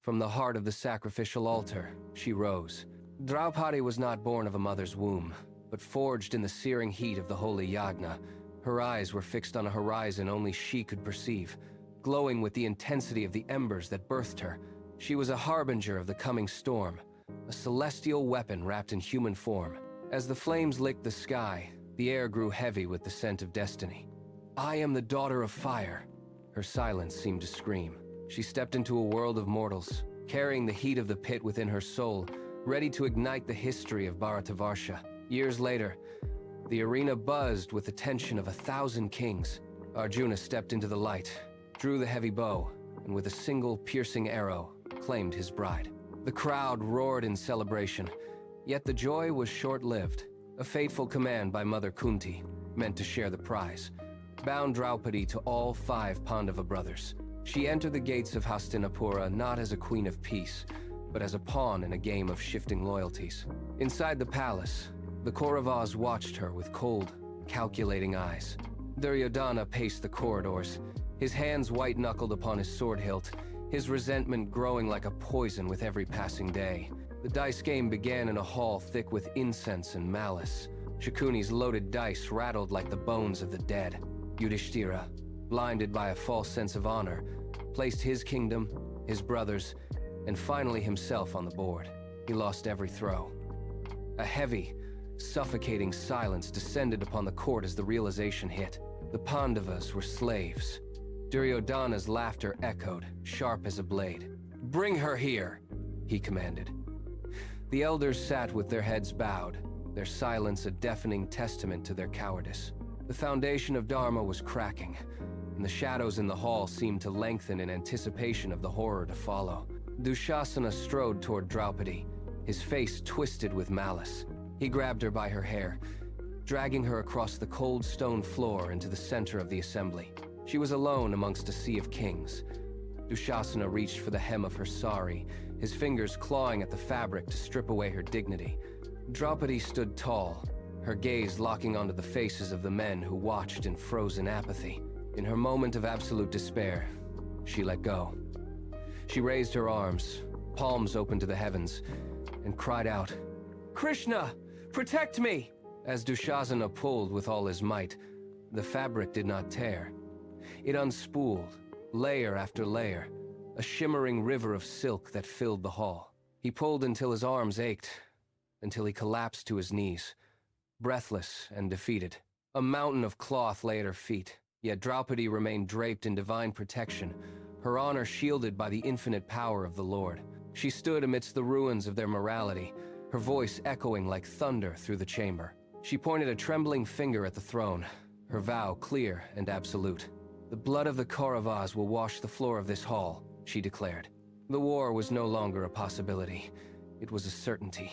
From the heart of the sacrificial altar, she rose. Draupadi was not born of a mother's womb, but forged in the searing heat of the holy yagna. Her eyes were fixed on a horizon only she could perceive, glowing with the intensity of the embers that birthed her. She was a harbinger of the coming storm, a celestial weapon wrapped in human form. As the flames licked the sky, the air grew heavy with the scent of destiny. "I am the daughter of fire." Her silence seemed to scream. She stepped into a world of mortals, carrying the heat of the pit within her soul, ready to ignite the history of Bharatavarsha. Years later, the arena buzzed with the tension of 1,000 kings. Arjuna stepped into the light, drew the heavy bow, and with a single piercing arrow, claimed his bride. The crowd roared in celebration, yet the joy was short-lived. A fateful command by Mother Kunti, meant to share the prize, bound Draupadi to all 5 Pandava brothers. She entered the gates of Hastinapura not as a queen of peace, but as a pawn in a game of shifting loyalties. Inside the palace, the Kauravas watched her with cold, calculating eyes. Duryodhana paced the corridors, his hands white-knuckled upon his sword hilt, his resentment growing like a poison with every passing day. The dice game began in a hall thick with incense and malice. Shakuni's loaded dice rattled like the bones of the dead. Yudhishthira, blinded by a false sense of honor, placed his kingdom, his brothers, and finally himself on the board. He lost every throw. A heavy, suffocating silence descended upon the court as the realization hit. The Pandavas were slaves. Duryodhana's laughter echoed, sharp as a blade. "Bring her here," he commanded. The elders sat with their heads bowed, their silence a deafening testament to their cowardice. The foundation of Dharma was cracking, and the shadows in the hall seemed to lengthen in anticipation of the horror to follow. Dushasana strode toward Draupadi, his face twisted with malice. He grabbed her by her hair, dragging her across the cold stone floor into the center of the assembly. She was alone amongst a sea of kings. Dushasana reached for the hem of her sari, his fingers clawing at the fabric to strip away her dignity. Draupadi stood tall, her gaze locking onto the faces of the men who watched in frozen apathy. In her moment of absolute despair, she let go. She raised her arms, palms open to the heavens, and cried out, "Krishna, protect me!" As Dushasana pulled with all his might, the fabric did not tear. It unspooled, layer after layer, a shimmering river of silk that filled the hall. He pulled until his arms ached, until he collapsed to his knees, breathless and defeated. A mountain of cloth lay at her feet, yet Draupadi remained draped in divine protection, her honor shielded by the infinite power of the Lord. She stood amidst the ruins of their morality, her voice echoing like thunder through the chamber. She pointed a trembling finger at the throne, her vow clear and absolute. "The blood of the Kauravas will wash the floor of this hall," she declared. The war was no longer a possibility. It was a certainty.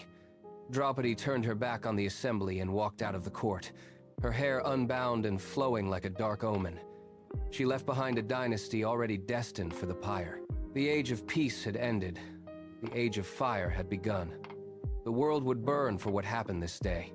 Draupadi turned her back on the assembly and walked out of the court, her hair unbound and flowing like a dark omen. She left behind a dynasty already destined for the pyre. The age of peace had ended. The age of fire had begun. The world would burn for what happened this day.